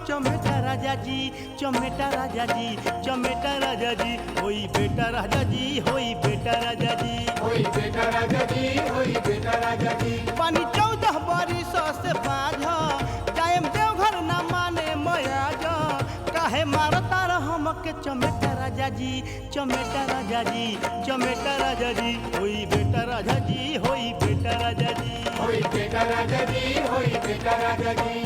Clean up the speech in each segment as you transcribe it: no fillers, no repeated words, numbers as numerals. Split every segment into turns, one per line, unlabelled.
चमेटा राजा जी, चमेटा राजा जी, चमेटा राजा जी, होई बेटा राजा जी, होई बेटा राजा जी,
होई बेटा राजा जी, होई बेटा राजा जी।
पानी 14 बरिस से बाझ जाएम देवघर ना माने मयाज, काहे मारता हमके चमेटा राजा जी, चमेटा राजा जी, चमेटा राजा जी, होई बेटा राजा जी, होई बेटा राजा जी,
होई बेटा राजा जी, होई बेटा राजा जी।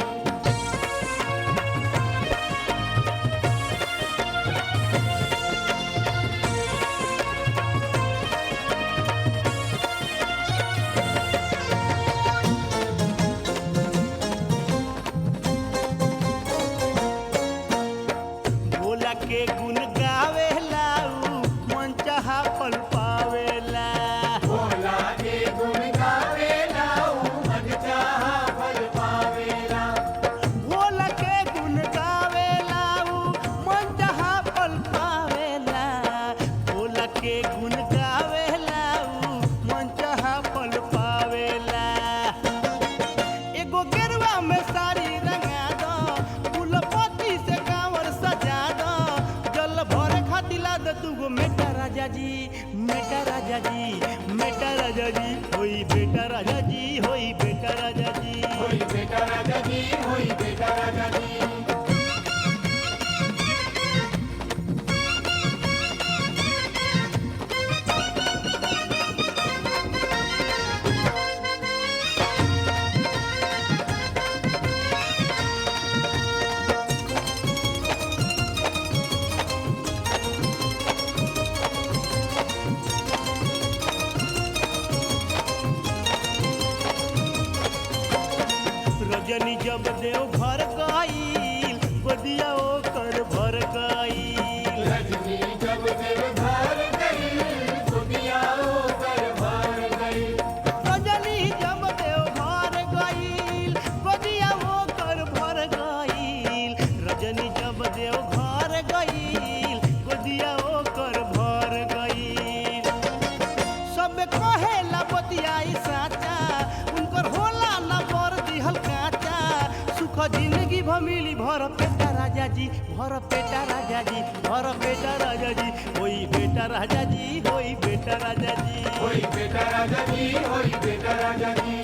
भोला के गुण गावेला ऊ मन चाहा फल पावेला,
भोला के गुण गावेला ऊ मन चाहा फल पावेला।
भोला के गुण गावेला ऊ मन चाहा फल पावेला, भोला के गुण गावेला ऊ मन चाहा फल पावेला। एगो गेरुआ में साड़ी रंगा दो, फूलपत्ती से कांवर सजा दो, जल भरे खातिर ला दो तुगो मेटा राजा जी, मेटा राजा जी, मेटा राजा जी, होई बेटा राजा जी, होई बेटा राजा जी,
होई बेटा राजा जी, होई बेटा राजा जी।
रजनी जब देव घर गईल, गोदिया ओकर भर गईल,
रजनी जब देव घर गई, दुनिया ओकर भर गई।
रजनी जब देव घर गईल, गोदिया ओकर भर गईल, रजनी जब देव घर गईल, गोदिया ओकर भर गईल। सब कहेला बतियाई साचा, उनकर होला ना बर दिहल काचा, सुख जिंदगी भमिली भर पेटा राजा जी, भर पेटा राजा जी, भर पेटा राजा जी, होई बेटा राजा जी, होई बेटा राजा जी,
होई बेटा राजा जी, होई बेटा राजा जी।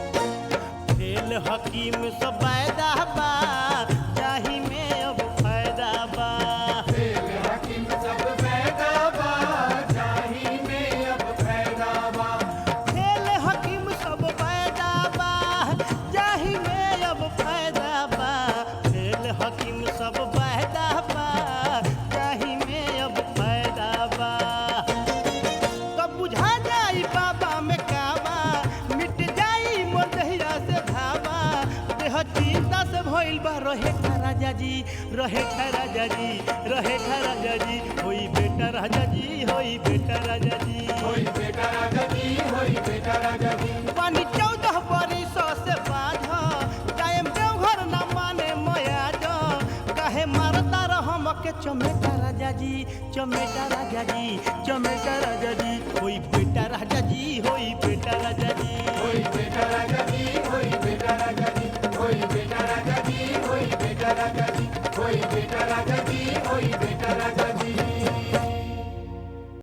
खेल हकीम सब वायदा बा, जाही में अब फायदा बा,
खेल हकीम सब पैदा बा, जाही में अब पैदा बा।
खेल हकीम सब फायदा बा, जाही में अब फायदा बा, खेल हकीम सब फायदा बा, जाही में अब फायदा बा। तब बुझा जाई बाबा में काबा, मिट जाई मोर दहिया से धावा, देह चिंता से भइल बा रहे राजा जी, रहे राजा जी, रहे राजा जी, होई बेटा राजा जी, होई बेटा राजा जी,
होई बेटा राजा जी, होई बेटा राजा जी।
पानी 14 बरिस से बाझ जाएम देवघर ना माने मयाज, काहे मारता हमके चमेटा राजा जी, चमेटा राजा जी, चमेटा राजा जी, होई बेटा राजा जी, होई बेटा राजा जी,